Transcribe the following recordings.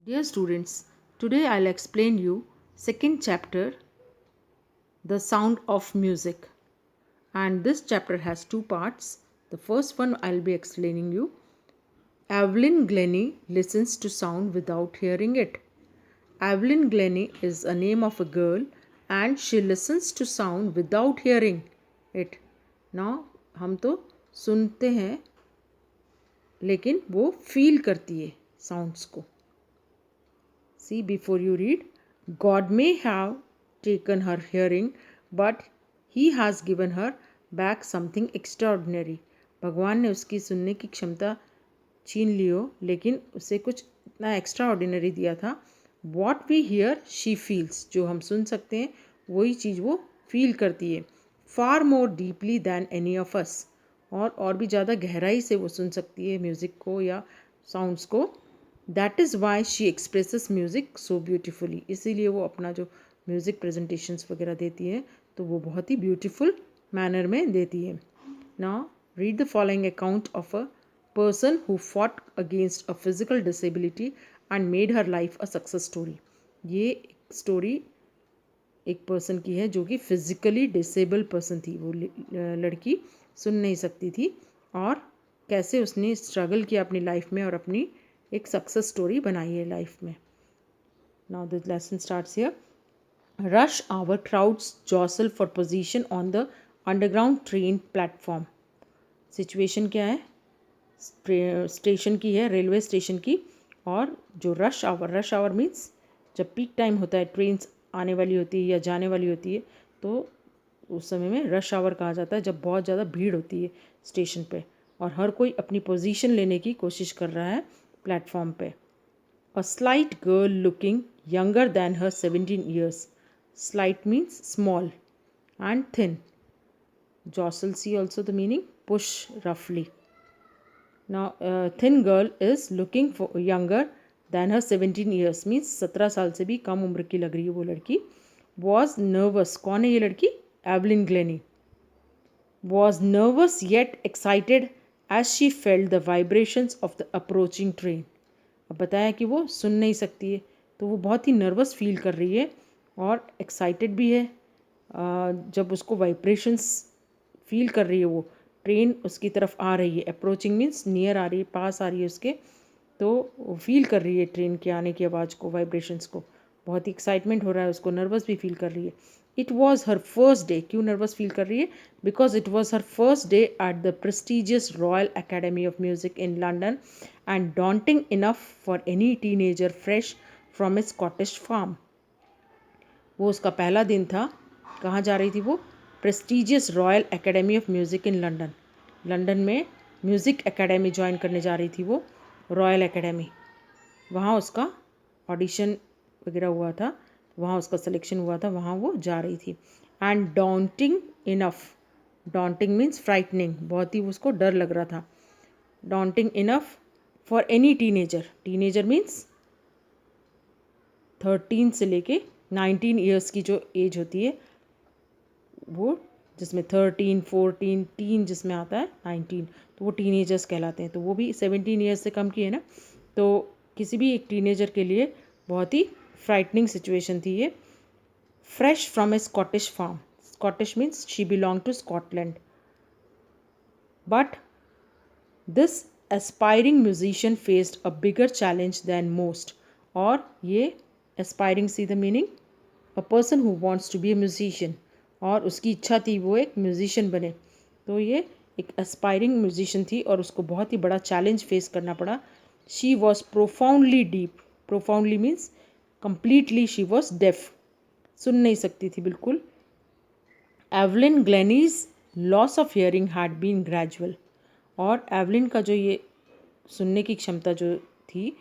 Dear students, today I'll explain you second chapter, The Sound of Music. And this chapter has two parts. The first one I'll be explaining you. Evelyn Glennie listens to sound without hearing it. Evelyn Glennie is a name of a girl and she listens to sound without hearing it. Now हम तो सुनते हैं लेकिन वो feel करती है sounds को. See, before you read, God may have taken her hearing, but He has given her back something extraordinary. भगवान ने उसकी सुनने की क्षमता छीन ली हो, लेकिन उसे कुछ इतना एक्स्ट्रा ऑर्डिनरी दिया था. What we hear, she feels. जो हम सुन सकते हैं वही चीज़ वो फील करती है. Far more deeply than any of us. और भी ज़्यादा गहराई से वो सुन सकती है म्यूज़िक को या साउंड्स को. That is why she expresses music so beautifully. इसीलिए वो अपना जो म्यूज़िक प्रेजेंटेशंस वगैरह देती है तो वो बहुत ही ब्यूटीफुल मैनर में देती है. Now read the following account of a person who fought against a physical disability and made her life a success story. ये स्टोरी एक पर्सन की है जो कि फिजिकली डिसेबल पर्सन थी. वो लड़की सुन नहीं सकती थी और कैसे उसने स्ट्रगल किया अपनी लाइफ में और अपनी एक सक्सेस स्टोरी बनाई है लाइफ में. Now the lesson starts here. Rush hour crowds jostle for position on the underground train platform. Situation क्या है? स्टेशन की है, रेलवे स्टेशन की. और जो रश आवर मीन्स जब पीक टाइम होता है, ट्रेन्स आने वाली होती है या जाने वाली होती है, तो उस समय में रश आवर कहा जाता है जब बहुत ज़्यादा भीड़ होती है स्टेशन पे और हर कोई अपनी पोजीशन लेने की कोशिश कर रहा है प्लेटफॉर्म पे. A slight girl looking younger than her 17 years. Slight means small and thin. Jostle see also the meaning push रफली. Now thin girl is looking for younger than her 17 years means 17 साल से भी कम उम्र की लग रही है वो लड़की. Was nervous. कौन है ये लड़की? Evelyn Glenny. Was nervous yet excited as she felt the vibrations of the approaching train. अब बताया कि वो सुन नहीं सकती है तो वो बहुत ही नर्वस फील कर रही है और एक्साइटेड भी है जब उसको वाइब्रेशंस फील कर रही है. वो ट्रेन उसकी तरफ आ रही है. अप्रोचिंग मीन्स नियर आ रही है, पास आ रही है उसके, तो वो फील कर रही है ट्रेन के आने की आवाज़ को, वाइब्रेशंस को. बहुत ही एक्साइटमेंट हो रहा है उसको, नर्वस भी फील कर रही है. It was her first day. क्यों नर्वस फील कर रही है? Because it was her first day at the prestigious Royal Academy of Music in London and daunting enough for any teenager fresh from a Scottish farm. वो उसका पहला दिन था. कहाँ जा रही थी वो? Prestigious Royal Academy of music in London. London में म्यूज़िक एकेडमी ज्वाइन करने जा रही थी वो, रॉयल एकेडमी. वहाँ उसका ऑडिशन वगैरह हुआ था, वहाँ उसका सिलेक्शन हुआ था, वहाँ वो जा रही थी. And daunting enough. Daunting means frightening. बहुत ही उसको डर लग रहा था. Daunting enough for any teenager. Teenager means 13 से लेके 19 ईयर्स की जो एज होती है वो, जिसमें 13, 14, टीन जिसमें आता है 19, तो वो टीनेजर्स कहलाते हैं. तो वो भी 17 ईयर्स से कम की है ना. तो किसी भी एक टीनेजर के लिए बहुत ही फ्राइटनिंग सिचुएशन थी ये. Fresh from a Scottish farm. Scottish means she belong to Scotland. But this aspiring musician faced a bigger challenge than most. और ये aspiring see the meaning a person who wants to be a musician. और उसकी इच्छा थी वो एक musician बने. तो ये एक एस्पायरिंग म्यूजिशियन थी और उसको बहुत ही बड़ा चैलेंज फेस करना पड़ा. She was profoundly deep. Profoundly means completely she was deaf. सुन नहीं सकती थी बिल्कुल. Evelyn Glennie's loss of hearing had been gradual. और एवलिन का जो ये सुनने की क्षमता जो थी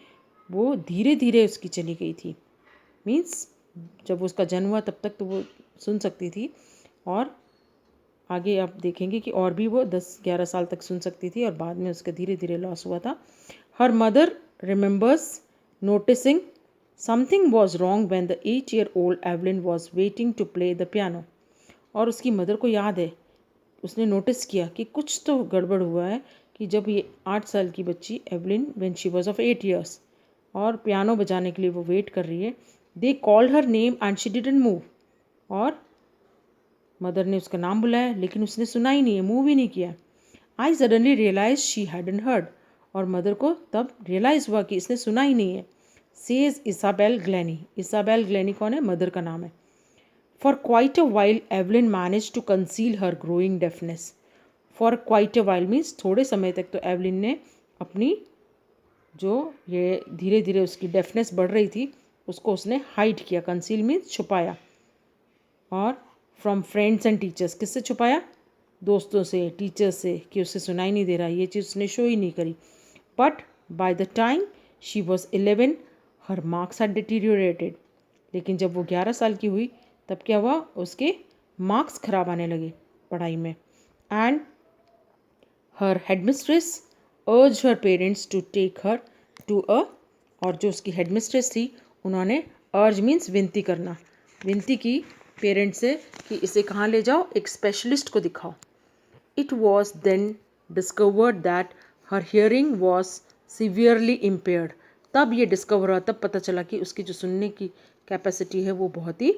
वो धीरे धीरे उसकी चली गई थी. मीन्स जब उसका जन्म हुआ तब तक तो वो सुन सकती थी और आगे आप देखेंगे कि और भी वो 10-11 साल तक सुन सकती थी और बाद में उसका धीरे धीरे लॉस हुआ था. Her mother remembers noticing something was wrong when the 8-year-old Evelyn was waiting to play the piano. और उसकी मदर को याद है, उसने नोटिस किया कि कुछ तो गड़बड़ हुआ है कि जब ये 8 साल की बच्ची Evelyn when she was of 8 years और पियानो बजाने के लिए वो वेट कर रही है। They called her name and she didn't move, और मदर ने उसका नाम बुलाया लेकिन उसने सुना ही नहीं है, मूव ही नहीं किया। I suddenly realise she hadn't heard, और मदर को तब रियलाइज़ हुआ कि इसने सुना ही नहीं है। Says Isabel Glennie. Isabel Glennie कौन है? मदर का नाम है। For quite a while Evelyn manage to conceal her growing deafness. For quite a while means थोड़े समय तक तो एवलिन ने अपनी जो ये धीरे धीरे उसकी डेफनेस बढ़ रही थी उसको उसने हाइड किया। कंसील मीन्स छुपाया। और फ्रॉम फ्रेंड्स एंड टीचर्स, किससे छुपाया? दोस्तों से, टीचर्स से, कि उसे सुनाई नहीं दे रहा, ये चीज़ उसने शो ही नहीं करी। But by the time she was 11 her marks had deteriorated. लेकिन जब वो 11 साल की हुई तब क्या हुआ? उसके मार्क्स खराब आने लगे पढ़ाई में। And her headmistress urge her parents to take her to a, और जो उसकी हेडमिस्ट्रेस थी उन्होंने अर्ज मीन्स विनती करना, विनती की पेरेंट्स से कि इसे कहाँ ले जाओ? एक स्पेशलिस्ट को दिखाओ। It was then discovered that her hearing was severely impaired. तब ये डिस्कवर हुआ, तब पता चला कि उसकी जो सुनने की कैपेसिटी है वो बहुत ही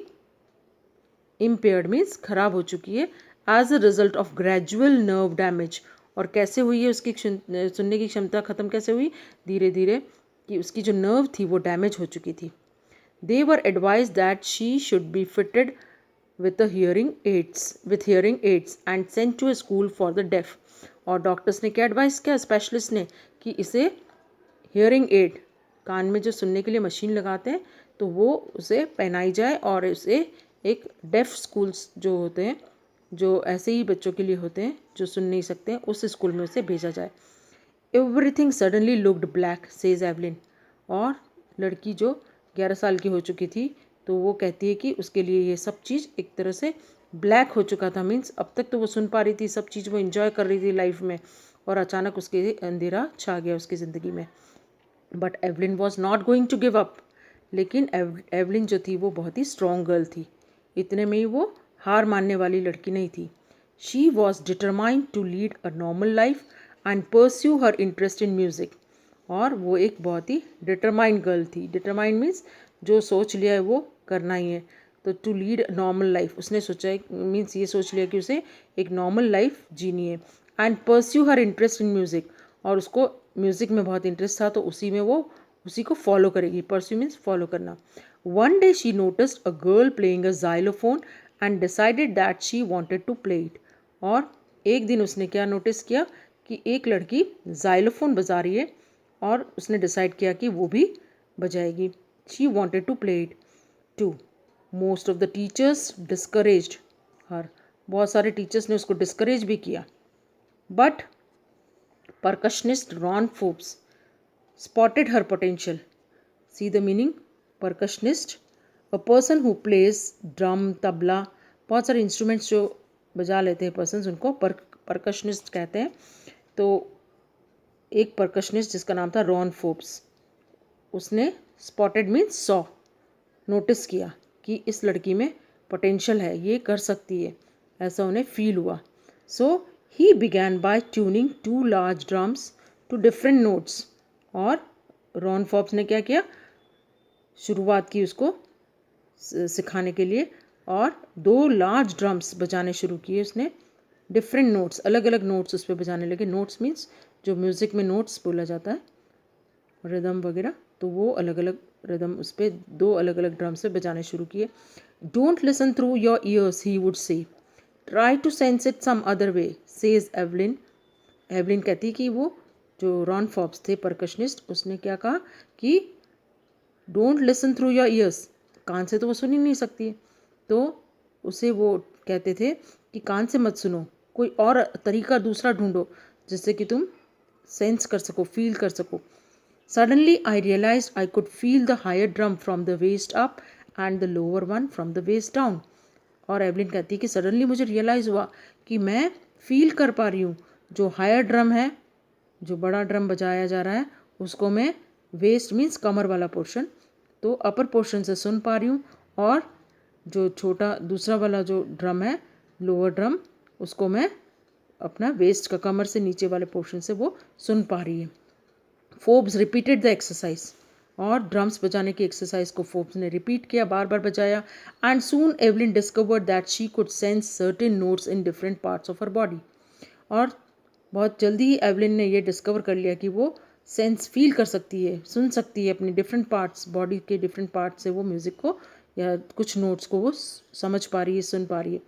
इम्पेयर्ड मीन्स खराब हो चुकी है। As a result of gradual nerve damage. और कैसे हुई है उसकी सुनने की क्षमता ख़त्म कैसे हुई? धीरे धीरे, कि उसकी जो नर्व थी वो डैमेज हो चुकी थी। They were advise that she should be fitted with hearing aids and sent to a school for the deaf। और डॉक्टर्स ने क्या एडवाइस किया? स्पेशलिस्ट ने, कि इसे हियरिंग एड, कान में जो सुनने के लिए मशीन लगाते हैं, तो वो उसे पहनाई जाए और उसे एक डेफ स्कूल्स जो होते हैं, जो ऐसे ही बच्चों के लिए होते हैं जो सुन नहीं सकते हैं, उस स्कूल में उसे भेजा जाए। Everything suddenly looked black says Evelyn. और लड़की जो 11 साल की हो चुकी थी तो वो कहती है कि उसके लिए ये सब चीज़ एक तरह से ब्लैक हो चुका था। मीन्स अब तक तो वो सुन पा रही थी, सब चीज़ वो इन्जॉय कर रही थी लाइफ में, और अचानक उसके अंधेरा छा गया उसकी ज़िंदगी में। But Evelyn was not going to give up. लेकिन एवलिन जो थी वो बहुत ही स्ट्रॉन्ग गर्ल थी, इतने में ही वो हार मानने वाली लड़की नहीं थी। She was determined to lead a normal life and pursue her interest in music. और वो एक बहुत ही डिटरमाइंड गर्ल थी। डिटरमाइंड मीन्स जो सोच लिया है वो करना ही है। तो टू लीड नॉर्मल लाइफ, उसने सोचा है, मीन्स ये सोच लिया कि उसे एक नॉर्मल लाइफ जीनी है। And pursue her interest in music, और उसको म्यूज़िक में बहुत इंटरेस्ट था तो उसी में वो उसी को फॉलो करेगी। परस्यू मीन्स फॉलो करना। One day she noticed a girl playing a xylophone and decided that she wanted to play it. और एक दिन उसने क्या नोटिस किया कि एक लड़की जाइलोफोन बजा रही है, और उसने डिसाइड किया कि वो भी बजाएगी। She wanted to play it too. Most of the teachers discouraged her. बहुत सारे टीचर्स ने उसको डिस्करेज भी किया। But percussionist Ron Forbes spotted her potential। See the meaning? Percussionist, a person who plays drum, tabla, बहुत सारे इंस्ट्रूमेंट्स जो बजा लेते हैं पर्सन्स, उनको परकशनिस्ट कहते हैं। तो एक परकशनिस्ट जिसका नाम था रॉन फोर्ब्स, उसने स्पॉटेड मीन्स सॉ, नोटिस किया कि इस लड़की में पोटेंशियल है, ये कर सकती है, ऐसा उन्हें फील हुआ। So he began by tuning 2 large drums to different notes. और रॉन फोर्ब्स ने क्या किया? शुरुआत की उसको सिखाने के लिए, और 2 लार्ज ड्रम्स बजाने शुरू किए उसने। डिफरेंट नोट्स, अलग अलग नोट्स उस पर बजाने लगे। नोट्स मीन्स जो म्यूज़िक में नोट्स बोला जाता है, रिदम वगैरह, तो वो अलग अलग रिदम उस पर 2 अलग अलग ड्रम से बजाने शुरू किए। Don't listen through your ears he would say, try to sense it some other way says Evelyn. Evelyn कहती कि वो जो रॉन फोर्ब्स थे परकशनिस्ट, उसने क्या कहा कि don't listen through your ears, कान से तो वो सुन ही नहीं सकती है, तो उसे वो कहते थे कि कान से मत सुनो, कोई और तरीका दूसरा ढूंढो जिससे कि तुम सेंस कर सको, फील कर सको। Suddenly I realise I could feel the higher drum from the waist up and the lower one from the waist down. और एवलिन कहती है कि सडनली मुझे रियलाइज़ हुआ कि मैं फील कर पा रही हूँ जो हायर ड्रम है, जो बड़ा ड्रम बजाया जा रहा है, उसको मैं वेस्ट मीन्स कमर वाला पोर्शन, तो अपर पोर्शन से सुन पा रही हूँ, और जो छोटा दूसरा वाला जो ड्रम है, लोअर ड्रम, उसको मैं अपना वेस्ट का कमर से नीचे वाले पोर्शन से वो सुन पा रही है। Forbes repeated the exercise. और ड्रम्स बजाने की एक्सरसाइज को फोर्ब्स ने रिपीट किया, बार बार बजाया. And soon Evelyn discovered that she could sense certain notes in different parts of her body. और बहुत जल्दी ही एवलिन ने ये डिस्कवर कर लिया कि वो सेंस फील कर सकती है, सुन सकती है अपनी डिफरेंट पार्ट्स, बॉडी के डिफरेंट पार्ट्स से वो म्यूज़िक को या कुछ नोट्स को वो समझ पा रही है, सुन पा रही है.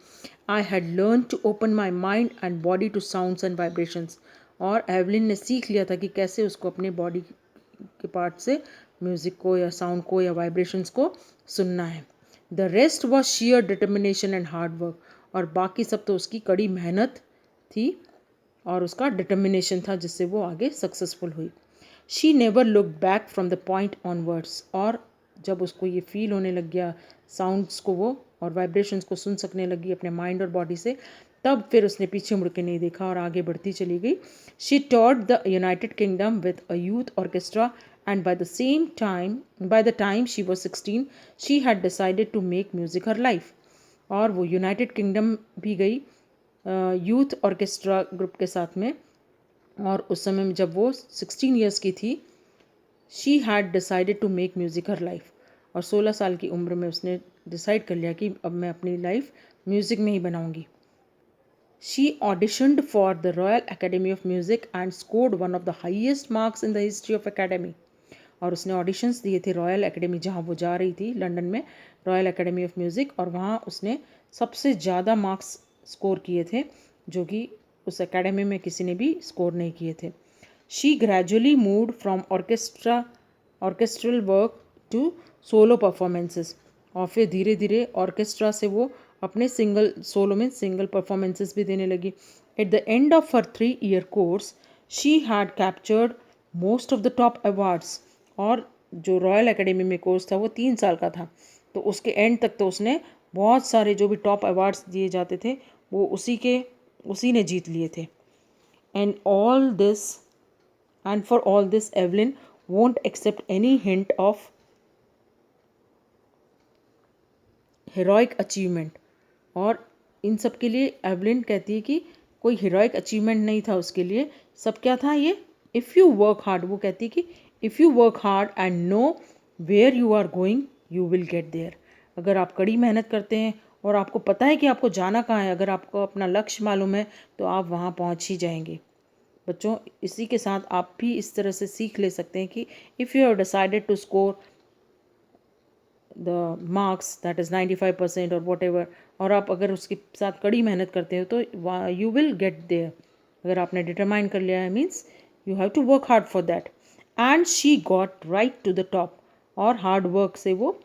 I had learn to open my mind and body to sounds and vibrations. और एवलिन ने सीख लिया था कि कैसे उसको अपने बॉडी के पार्ट से म्यूज़िक को या साउंड को या वाइब्रेशंस को सुनना है. The rest was share determination and hard work. और बाकी सब तो उसकी कड़ी मेहनत थी और उसका डिटर्मिनेशन था जिससे वो आगे सक्सेसफुल हुई. She never look back from the point onwards. और जब उसको ये फील होने लग गया साउंड्स को वो और वाइब्रेशंस को सुन सकने लगी अपने माइंड और बॉडी से, तब फिर उसने पीछे मुड़ के नहीं देखा और आगे बढ़ती चली गई. She taught the United kingdom with a youth orchestra and by the time she was 16 she had decided to make music her life. और वो यूनाइटेड किंगडम भी गई यूथ ऑर्केस्ट्रा ग्रुप के साथ में. और उस समय में जब वो 16 ईयर्स की थी, she had decided to make music her life. और 16 साल की उम्र में उसने डिसाइड कर लिया कि अब मैं अपनी लाइफ म्यूज़िक में ही बनाऊंगी. She auditioned for the royal academy of music and scored one of the highest marks in the history of academy. और उसने ऑडिशंस दिए थे रॉयल एकेडमी, जहाँ वो जा रही थी लंदन में, रॉयल एकेडमी ऑफ म्यूज़िक. और वहाँ उसने सबसे ज़्यादा मार्क्स स्कोर किए थे जो कि उस एकेडमी में किसी ने भी स्कोर नहीं किए थे. She gradually moved from orchestral work to solo performances. और फिर धीरे धीरे ऑर्केस्ट्रा से वो अपने सिंगल परफॉर्मेंसेस भी देने लगी. At the end of her 3-year course she had captured most of the top awards. और जो रॉयल एकेडमी में कोर्स था वो 3 साल का था, तो उसके एंड तक तो उसने बहुत सारे जो भी टॉप अवार्ड्स दिए जाते थे वो उसी ने जीत लिए थे. And for all this Evelyn won't accept any hint of heroic achievement. और इन सब के लिए एवलिन कहती है कि कोई हीरोइक अचीवमेंट नहीं था उसके लिए. सब क्या था ये, इफ़ यू वर्क हार्ड. वो कहती है कि if you work hard and know where you are going you will get there. अगर आप कड़ी मेहनत करते हैं और आपको पता है कि आपको जाना कहाँ है, अगर आपको अपना लक्ष्य मालूम है तो आप वहाँ पहुँच ही जाएंगे. बच्चों, इसी के साथ आप भी इस तरह से सीख ले सकते हैं कि if you have decided to score the marks that is 95% और वॉट एवर, और आप अगर उसके साथ कड़ी मेहनत करते हो तो यू विल गेट देयर. अगर आपने डिटरमाइन कर लिया है means you have to work hard for that. And she got right to the top. और हार्ड वर्क से वो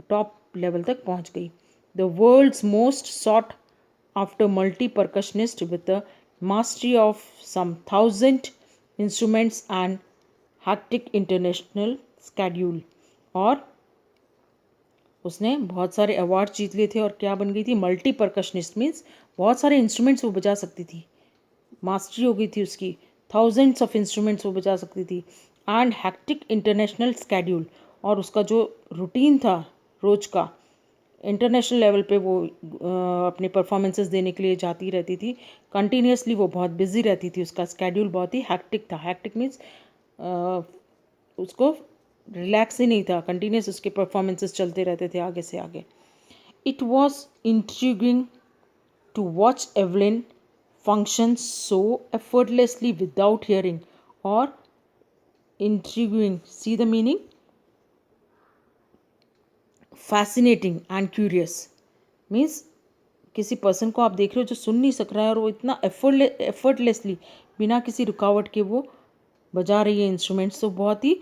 टॉप लेवल तक पहुंच गई. The world's most sought after multi percussionist with the mastery of some 1,000 instruments and hectic international schedule. और उसने बहुत सारे अवार्ड जीत लिए थे और क्या बन गई थी, मल्टी परकशनिस्ट. मीन्स बहुत सारे इंस्ट्रूमेंट्स वो बजा सकती थी, मास्टरी हो गई थी उसकी, 1000s ऑफ इंस्ट्रूमेंट्स वो बजा सकती थी. And hectic international schedule. और उसका जो रूटीन था रोज का, इंटरनेशनल लेवल पे वो अपने परफॉर्मेंसेस देने के लिए जाती रहती थी कंटिन्यूसली. वो बहुत बिजी रहती थी, उसका स्केड्यूल बहुत ही हैक्टिक था. हैक्टिक मीन्स उसको रिलैक्स ही नहीं था, कंटिन्यूस उसके परफॉर्मेंसेस चलते रहते थे आगे से आगे. It was intriguing to watch Evelyn function so effortlessly without hearing. और intriguing, see the meaning, fascinating and curious. Means किसी पर्सन को आप देख रहे हो जो सुन नहीं सक रहा है और वो इतना एफर्टलेसली बिना किसी रुकावट के वो बजा रही है इंस्ट्रूमेंट्स, तो बहुत ही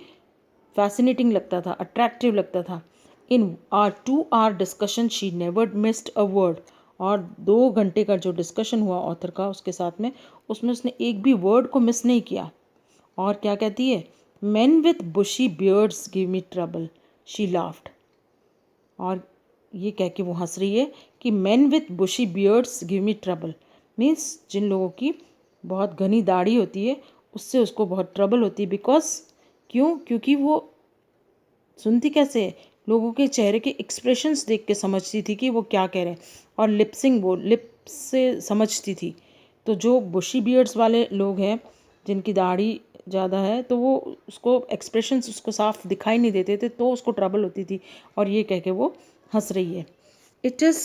फैसिनेटिंग लगता था, अट्रैक्टिव लगता था. इन are 2-hour discussion she never missed a word. और 2 घंटे का जो डिस्कशन हुआ ऑथर का उसके साथ में, उसमें उसने एक भी वर्ड को मिस नहीं किया. और क्या कहती है, men with bushy beards give me trouble, she laughed. और ये कह के वो हंस रही है कि men with bushy beards give me trouble. Means जिन लोगों की बहुत घनी दाढ़ी होती है उससे उसको बहुत ट्रबल होती है. बिकॉज क्योंकि वो सुनती कैसे है, लोगों के चेहरे के एक्सप्रेशंस देख के समझती थी कि वो क्या कह रहे हैं. और लिपसिंग, वो लिप से समझती थी. तो जो बुशी बियर्ड्स वाले लोग हैं जिनकी दाढ़ी ज़्यादा है तो वो उसको एक्सप्रेशंस उसको साफ दिखाई नहीं देते थे, तो उसको ट्रबल होती थी और ये कह के वो हंस रही है. It is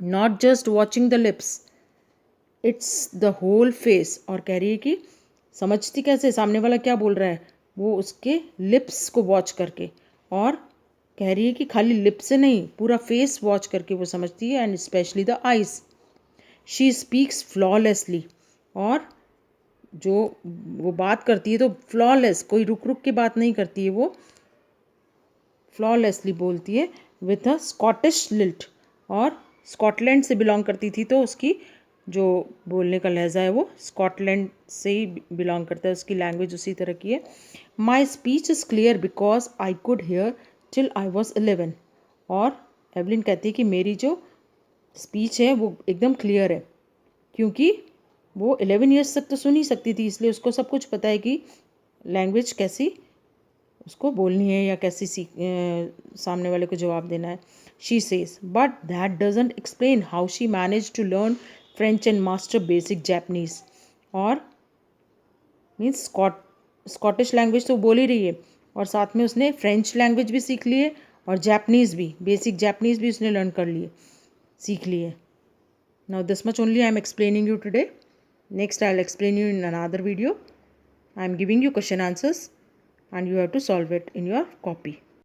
not just watching the lips, it's the whole face. और कह रही है कि समझती कैसे सामने वाला क्या बोल रहा है, वो उसके लिप्स को वॉच करके. और कह रही है कि खाली लिप से नहीं, पूरा फेस वॉच करके वो समझती है. And specially the eyes. She speaks flawlessly. और जो वो बात करती है तो फ्लॉलेस, कोई रुक रुक के बात नहीं करती है, वो फ्लॉलेसली बोलती है विथ अ स्कॉटिश लिल्ट. और स्कॉटलैंड से बिलोंग करती थी तो उसकी जो बोलने का लहजा है वो स्कॉटलैंड से ही बिलोंग करता है, उसकी लैंग्वेज उसी तरह की है. My speech is clear because I could hair till I was 11. और एवलिन कहती है कि मेरी जो स्पीच है वो एकदम क्लियर है क्योंकि वो 11 ईयर्स तक तो सुन ही सकती थी, इसलिए उसको सब कुछ पता है कि लैंग्वेज कैसी उसको बोलनी है या कैसी सामने वाले को जवाब देना है. She says but that doesn't explain how she manage to learn French and master basic Japanese. और मीन्स स्कॉटिश लैंग्वेज तो बोल ही रही है और साथ में उसने फ्रेंच लैंग्वेज भी सीख ली है और जैपनीज़ भी, बेसिक जैपनीज़ भी उसने लर्न कर लिए, सीख ली है. Now this much only I am explaining you today. Next I will explain you in another video. I am giving you question answers and you have to solve it in your copy.